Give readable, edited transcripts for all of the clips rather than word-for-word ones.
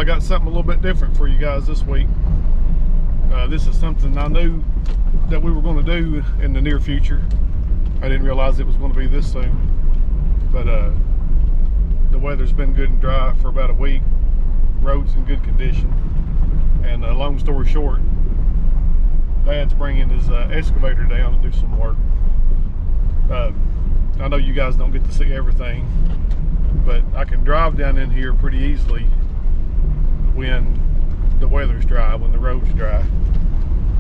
got something a little bit different for you guys this week. This is something I knew that we were going to do in the near future. I didn't realize it was going to be this soon. But the weather's been good and dry for about a week. Roads in good condition. And long story short, Dad's bringing his excavator down to do some work. I know you guys don't get to see everything, but I can drive down in here pretty easily when the weather's dry, when the road's dry.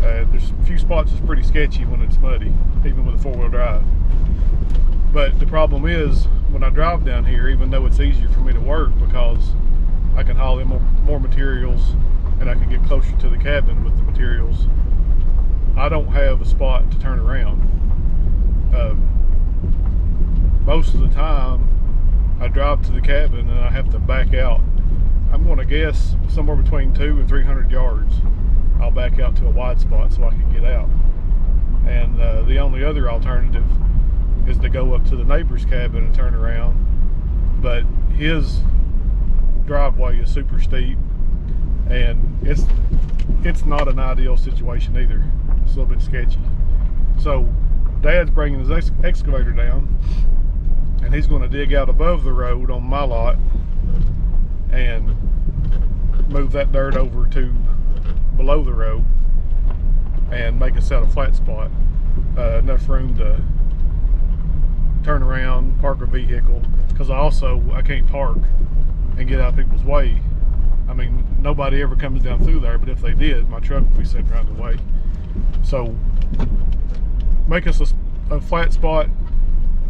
There's a few spots that's pretty sketchy when it's muddy, even with a four-wheel drive. But the problem is, when I drive down here, even though it's easier for me to work because I can haul in more materials and I can get closer to the cabin with the materials, I don't have a spot to turn around. Most of the time, I drive to the cabin and I have to back out. I'm going to guess somewhere between 200 and 300 yards. I'll back out to a wide spot so I can get out. And the only other alternative is to go up to the neighbor's cabin and turn around. But his driveway is super steep, and it's not an ideal situation either. It's a little bit sketchy. So Dad's bringing his excavator down, and he's going to dig out above the road on my lot and move that dirt over to below the road and make us out a flat spot, enough room to turn around, park a vehicle, because I can't park and get out of people's way. I mean, nobody ever comes down through there, but if they did, my truck would be sitting right in the way. So make us a flat spot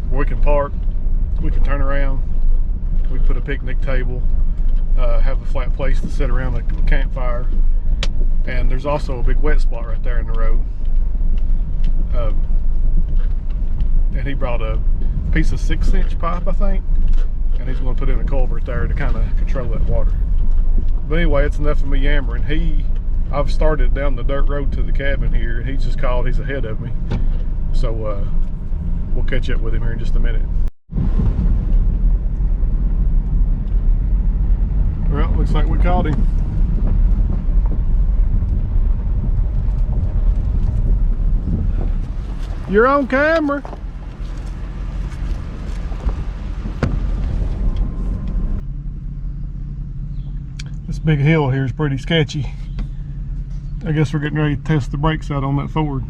where we can park, we can turn around, we can put a picnic table, have a flat place to sit around a campfire, and there's also a big wet spot right there in the road. And he brought a piece of 6-inch pipe, I think, and he's going to put in a culvert there to kind of control that water. But anyway, it's enough of me yammering. I've started down the dirt road to the cabin here, and he just called. He's ahead of me, so we'll catch up with him here in just a minute. Well, looks like we caught him. You're on camera. This big hill here is pretty sketchy. I guess we're getting ready to test the brakes out on that Ford.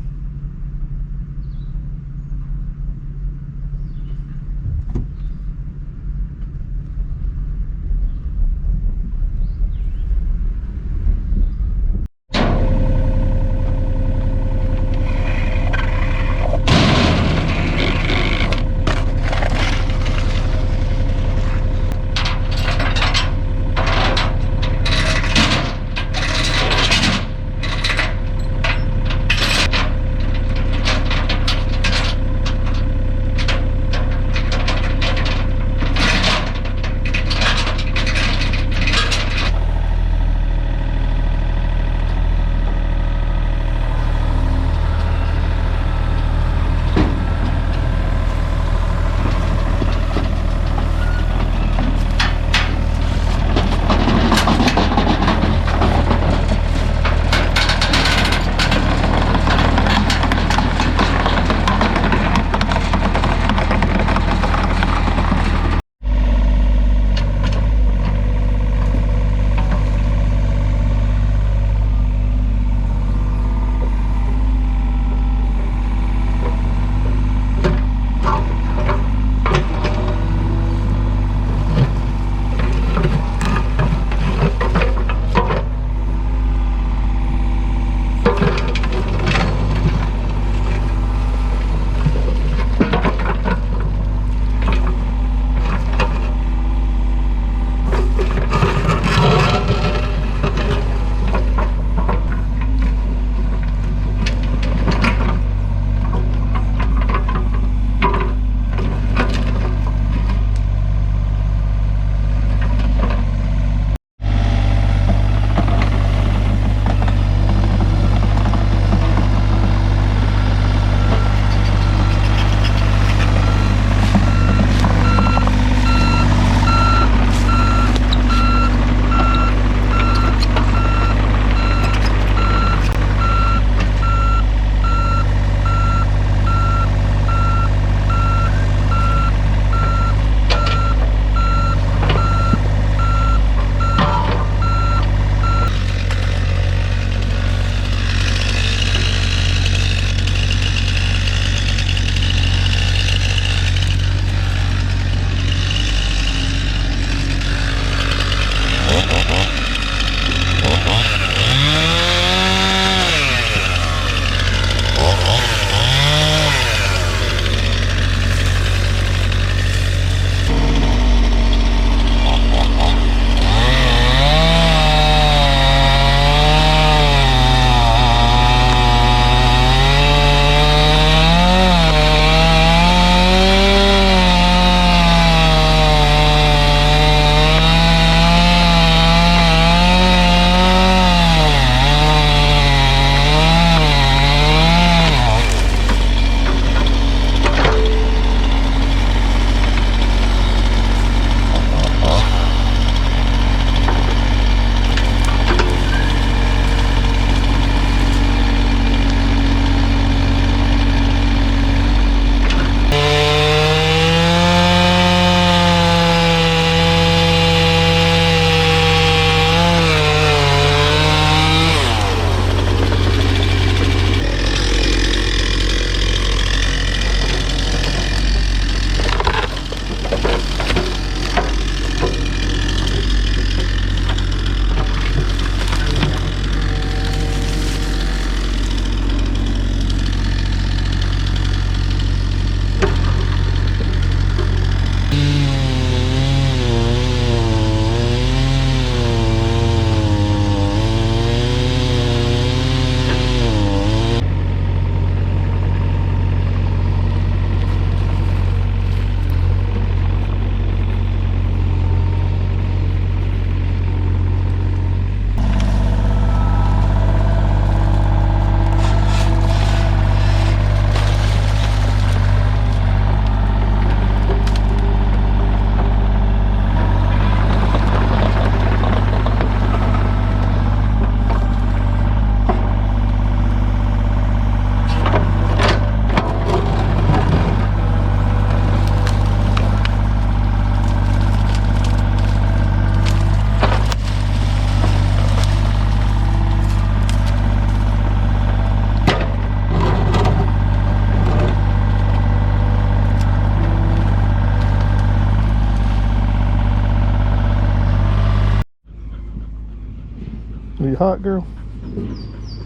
Are you hot, girl?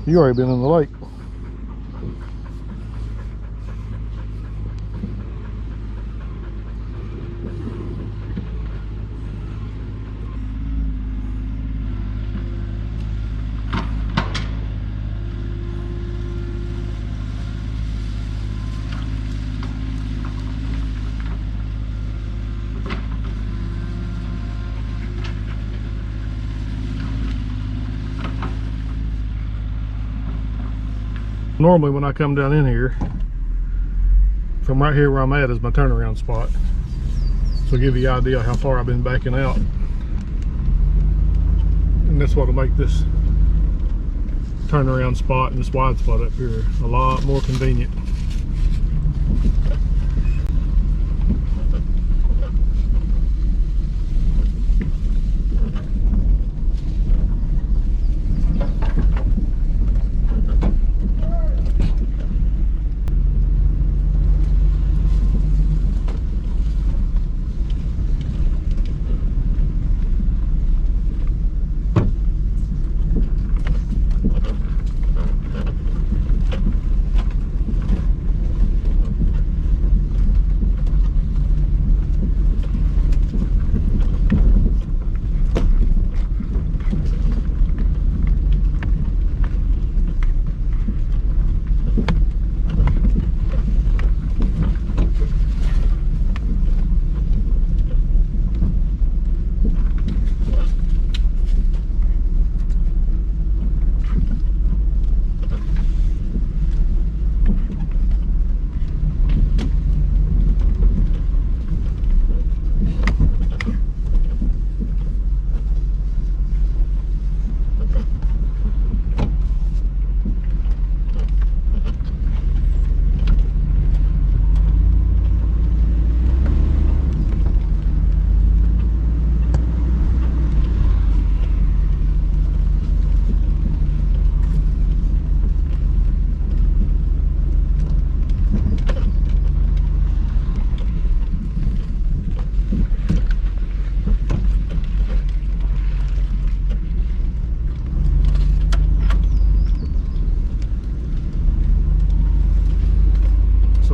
You already been in the lake. Normally when I come down in here, from right here where I'm at is my turnaround spot. So give you an idea how far I've been backing out. And that's what'll make this turnaround spot and this wide spot up here a lot more convenient.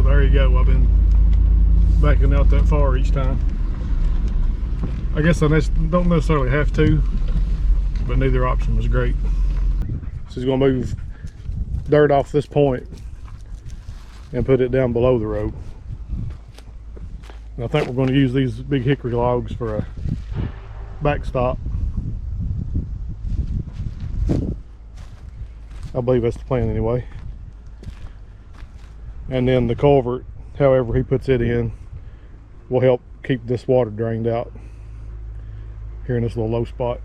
There you go. I've been backing out that far each time. I guess I don't necessarily have to, but neither option was great. So he's going to move dirt off this point and put it down below the road. And I think we're going to use these big hickory logs for a backstop. I believe that's the plan anyway. And then the culvert, however he puts it in, will help keep this water drained out here in this little low spot.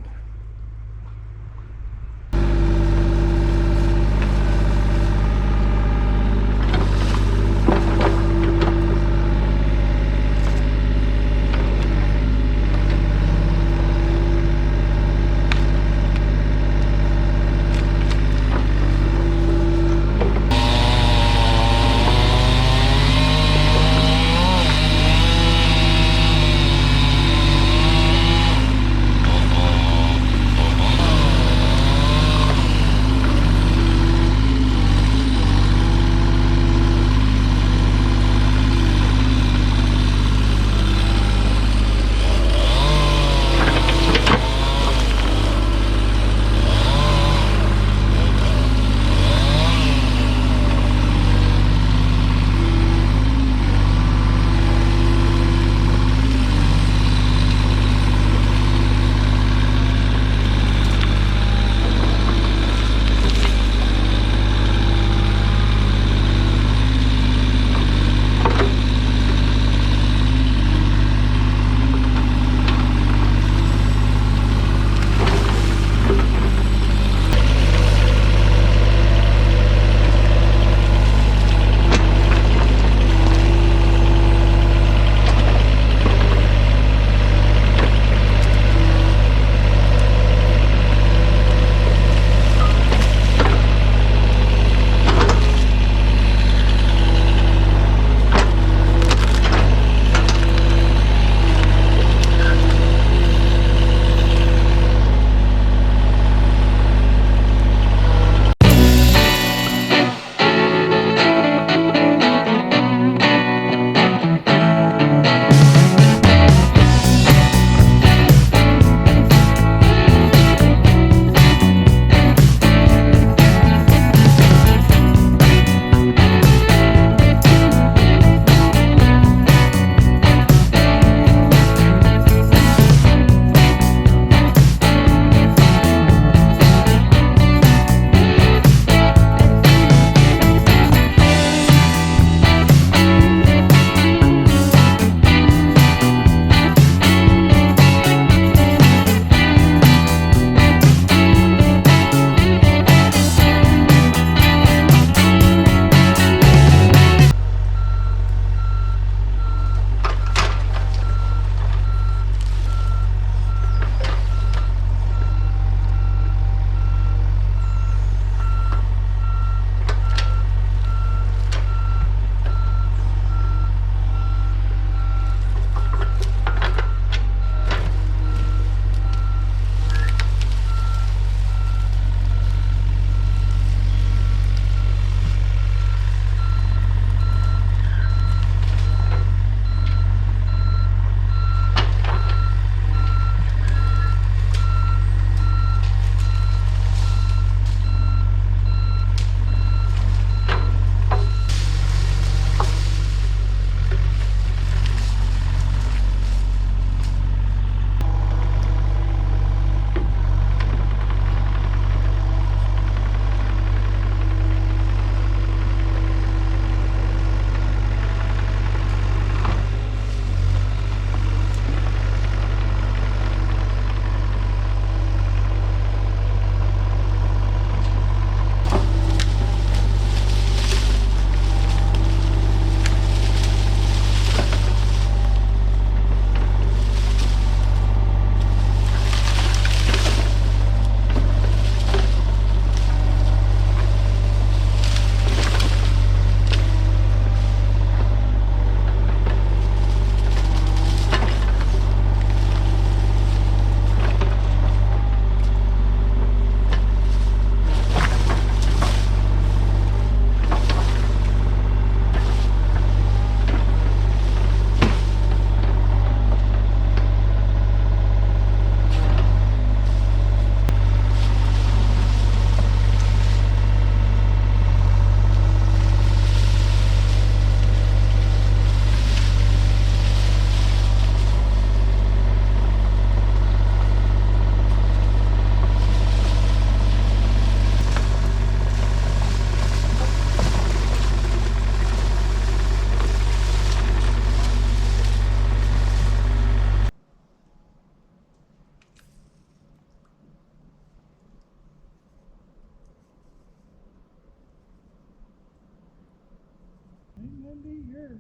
Andy, here.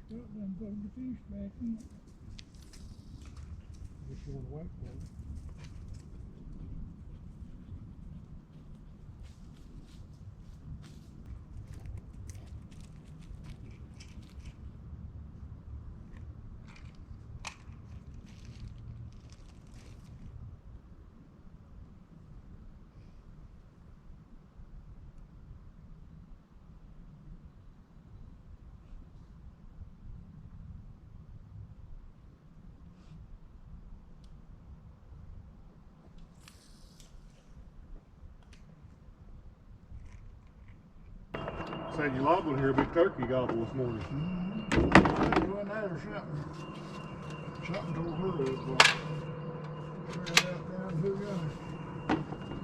Got them putting the fish back in. Just want to wait for it. Said you lobbed here a big turkey gobble this morning. Doing that or something. Something told her it was. Ran out down to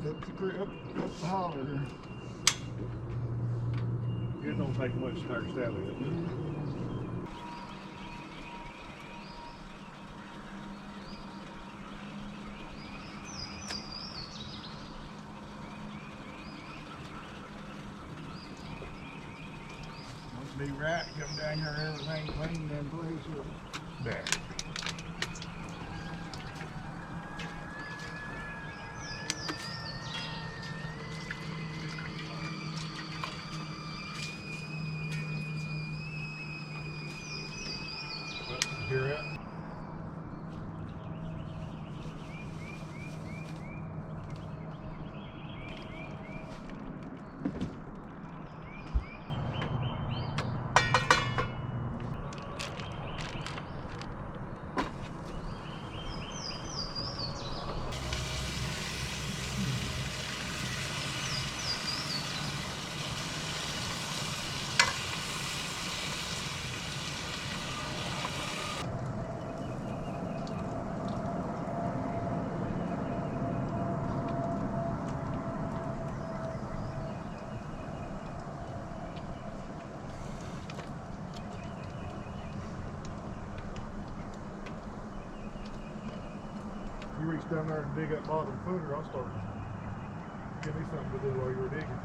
the up the creek, up the holler here. It don't take much to start stabbing it. Be right, come down here, everything clean in place. There. Hear it? You reach down there and dig that bottom footer, I'll start. Give me something to do while you were digging.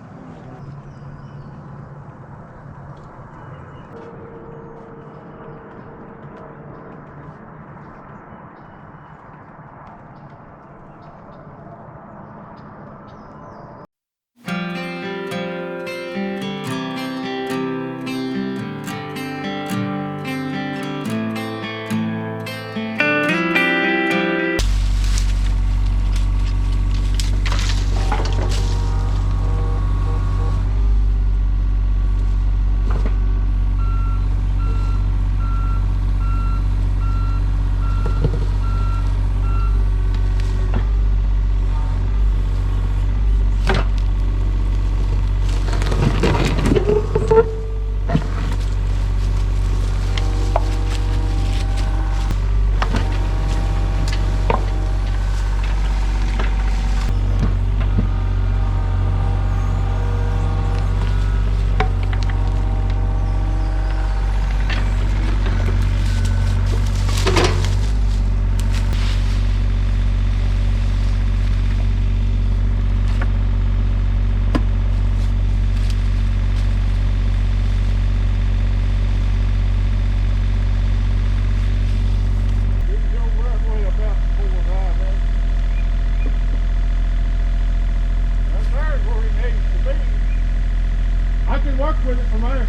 With it from there.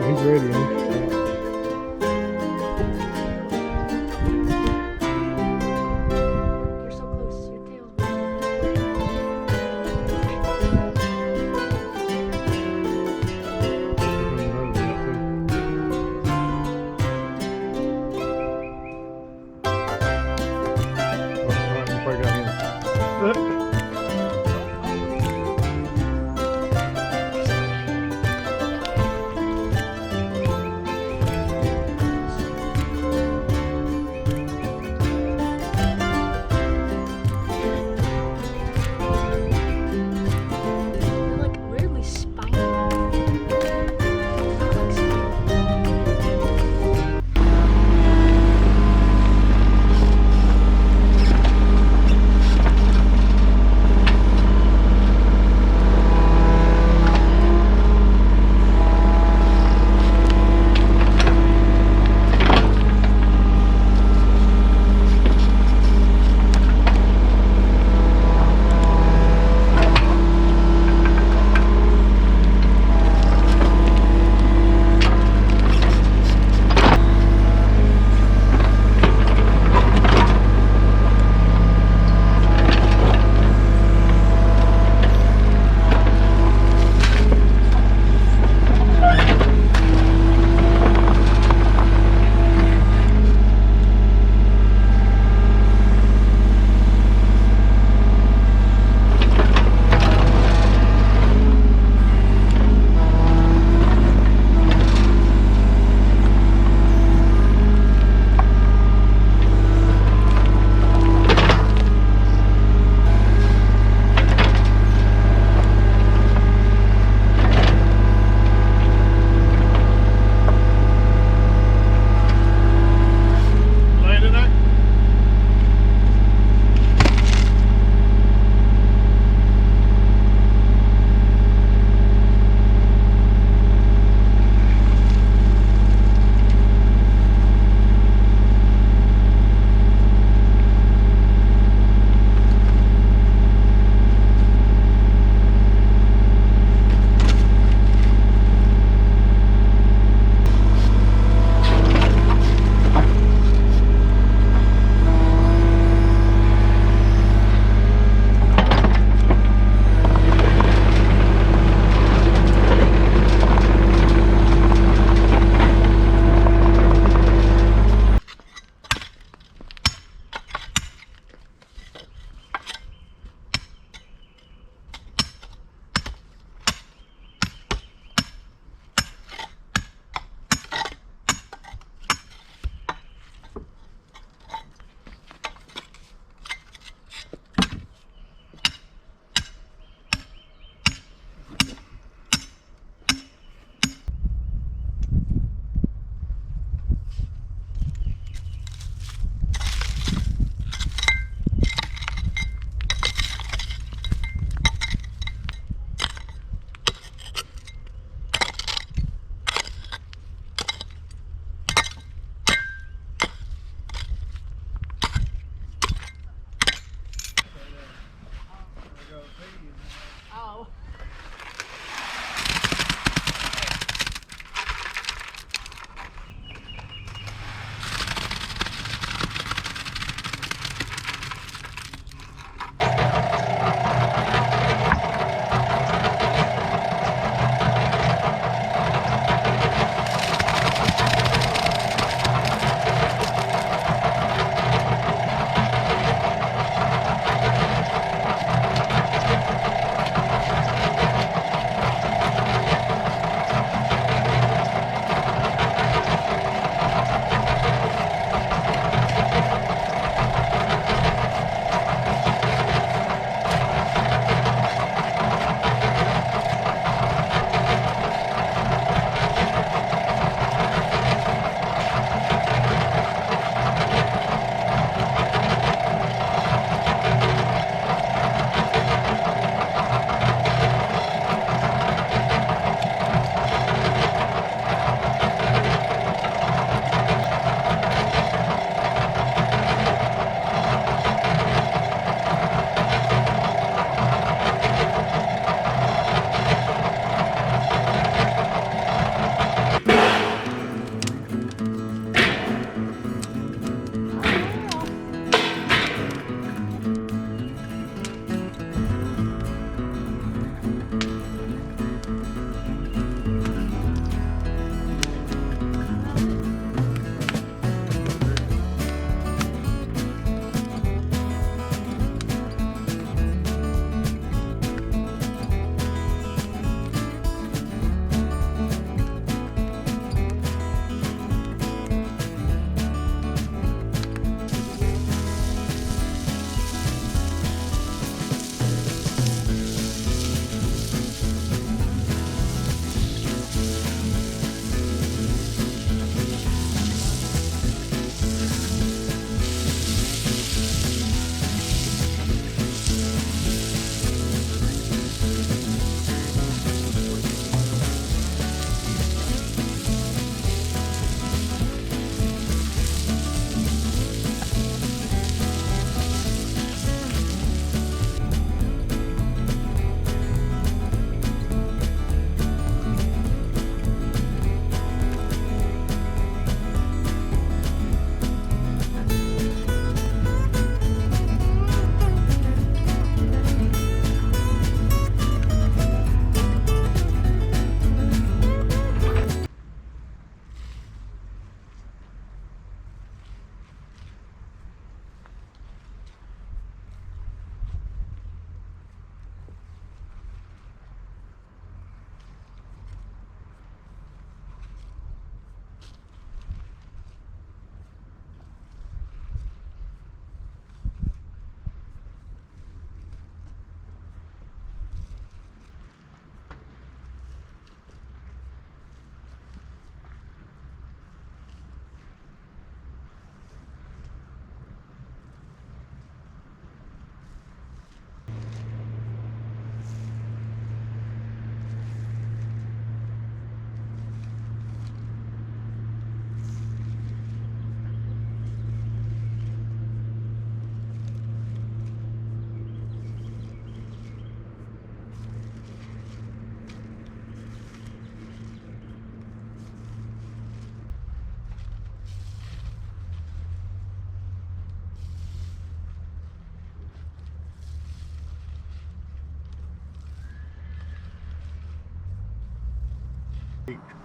He's ready, isn't he? You're so close to your tail.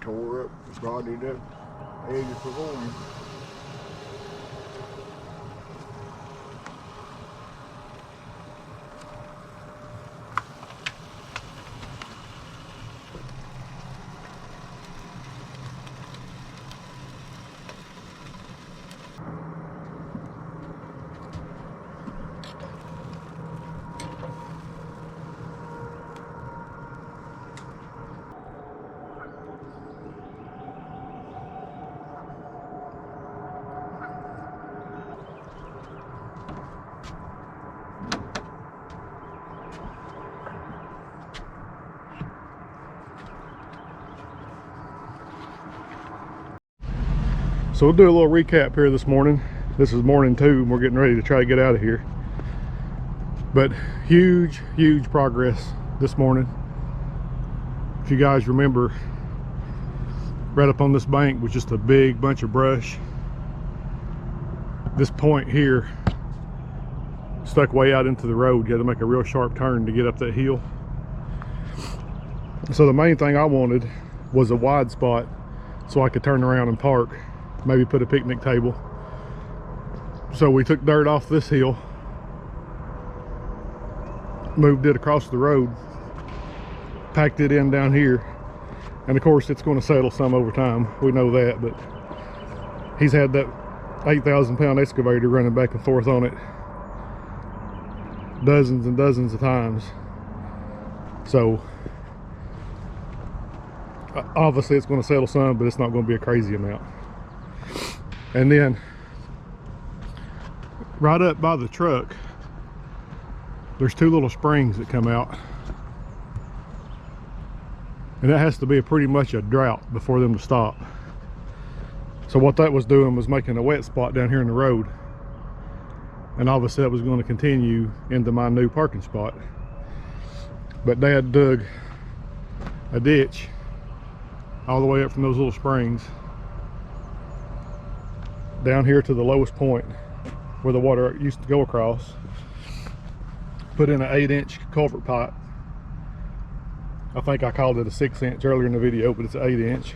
Tore up, rotted up, edges for going. So we'll do a little recap here this morning. This is morning 2 and we're getting ready to try to get out of here. But huge progress this morning. If you guys remember, right up on this bank was just a big bunch of brush. This point here stuck way out into the road. You had to make a real sharp turn to get up that hill. So the main thing I wanted was a wide spot so I could turn around and park, maybe put a picnic table. So we took dirt off this hill, moved it across the road, packed it in down here, and of course it's going to settle some over time, we know that, but he's had that 8,000 pound excavator running back and forth on it dozens and dozens of times. So obviously it's going to settle some, but it's not going to be a crazy amount. And then right up by the truck there's 2 little springs that come out, and that has to be pretty much a drought before them to stop. So what that was doing was making a wet spot down here in the road, and obviously that was going to continue into my new parking spot. But Dad dug a ditch all the way up from those little springs down here to the lowest point where the water used to go across, put in an 8-inch culvert pipe. I think I called it a 6-inch earlier in the video, but it's an 8-inch.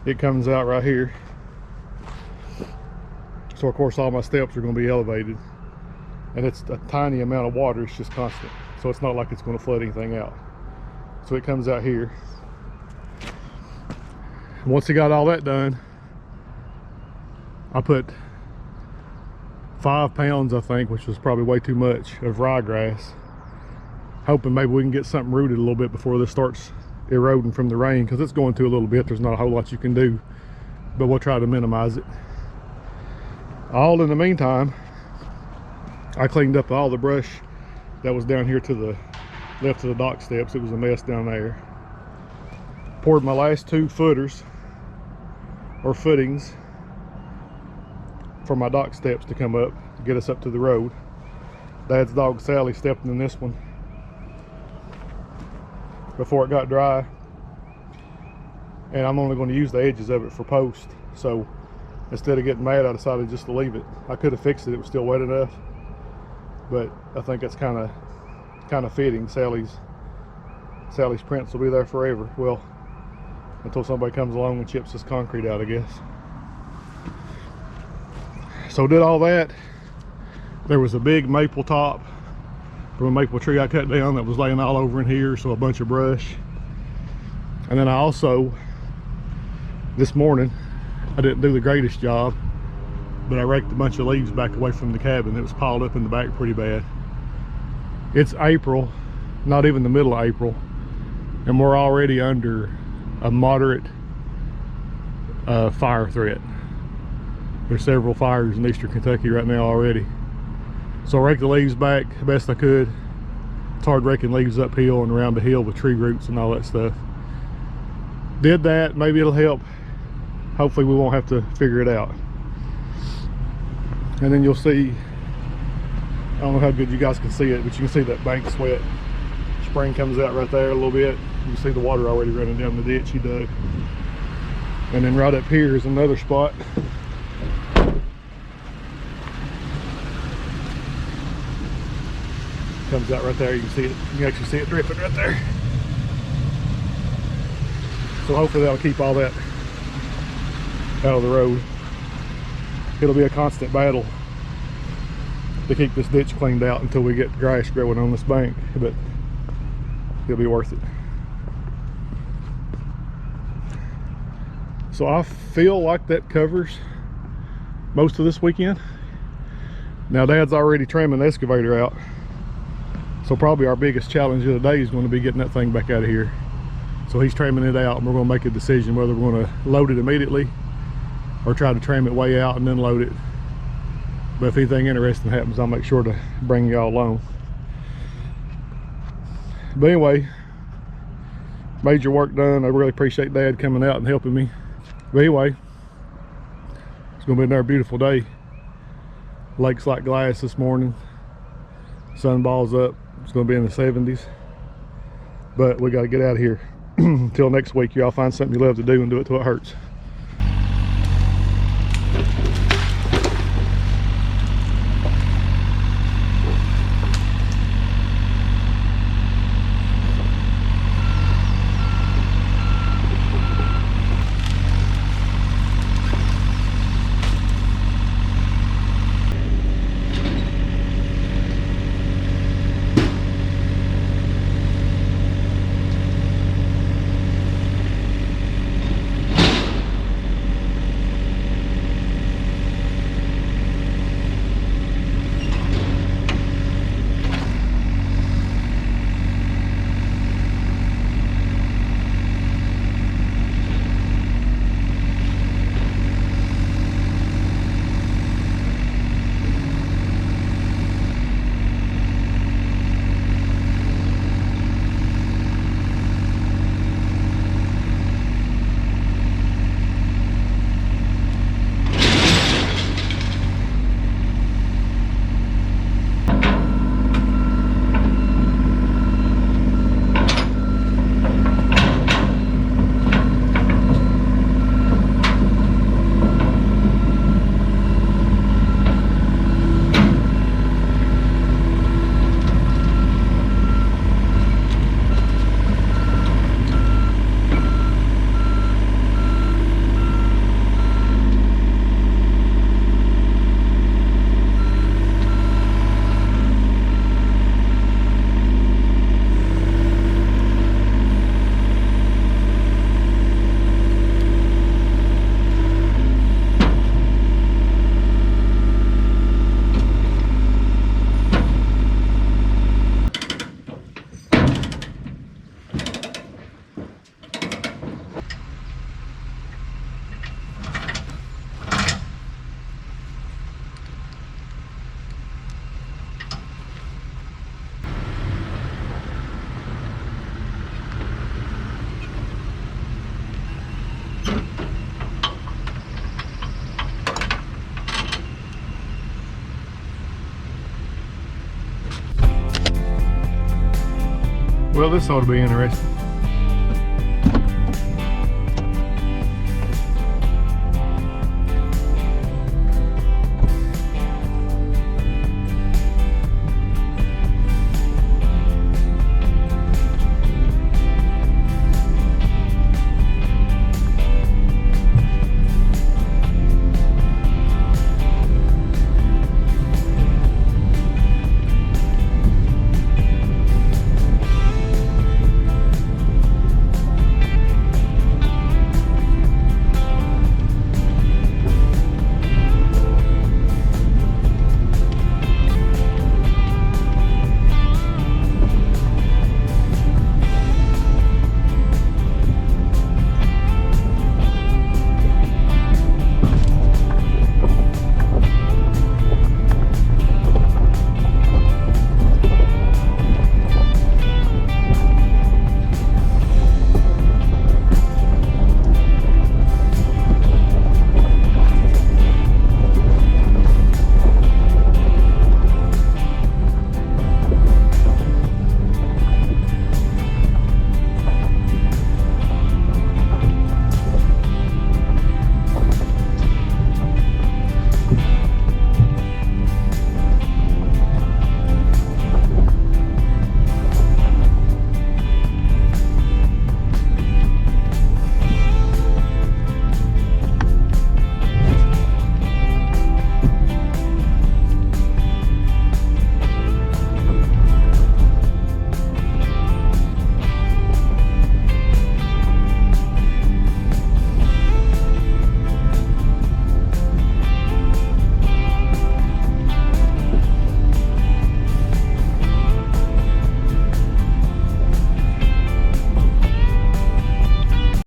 It comes out right here. So of course all my steps are going to be elevated, and it's a tiny amount of water, it's just constant, so it's not like it's going to flood anything out. So it comes out here. Once he got all that done, I put 5 pounds, I think, which was probably way too much, of ryegrass, hoping maybe we can get something rooted a little bit before this starts eroding from the rain, because it's going to a little bit. There's not a whole lot you can do, but we'll try to minimize it. All in the meantime, I cleaned up all the brush that was down here to the left of the dock steps. It was a mess down there. Poured my last 2 footers or footings for my dock steps to come up to get us up to the road. Dad's dog Sally stepped in this one before it got dry, and I'm only going to use the edges of it for posts. So instead of getting mad, I decided just to leave it. I could have fixed it, it was still wet enough, but I think it's kind of fitting. Sally's prints will be there forever, well, until somebody comes along and chips this concrete out, I guess. So did all that. There was a big maple top from a maple tree I cut down that was laying all over in here, so a bunch of brush. And then I also, this morning, I didn't do the greatest job, but I raked a bunch of leaves back away from the cabin. It was piled up in the back pretty bad. It's April, not even the middle of April, and we're already under a moderate fire threat. There's several fires in eastern Kentucky right now already. So I raked the leaves back the best I could. It's hard raking leaves uphill and around the hill with tree roots and all that stuff. Did that, maybe it'll help. Hopefully we won't have to figure it out. And then you'll see, I don't know how good you guys can see it, but you can see that bank sweat. Spring comes out right there a little bit. You can see the water already running down the ditch he dug. And then right up here is another spot. Comes out right there, you can see it. You can actually see it dripping right there. So hopefully that'll keep all that out of the road. It'll be a constant battle to keep this ditch cleaned out until we get grass growing on this bank, but it'll be worth it. So I feel like that covers most of this weekend. Now Dad's already trimming the excavator out, so probably our biggest challenge of the day is going to be getting that thing back out of here. So he's trimming it out, and we're going to make a decision whether we're going to load it immediately or try to trim it way out and then load it. But if anything interesting happens, I'll make sure to bring y'all along. But anyway, major work done. I really appreciate Dad coming out and helping me. But anyway, it's gonna be another beautiful day. Lake's like glass this morning. Sun balls up. It's gonna be in the 70s. But we gotta get out of here. Until next week, y'all find something you love to do and do it till it hurts. Well, this ought to be interesting.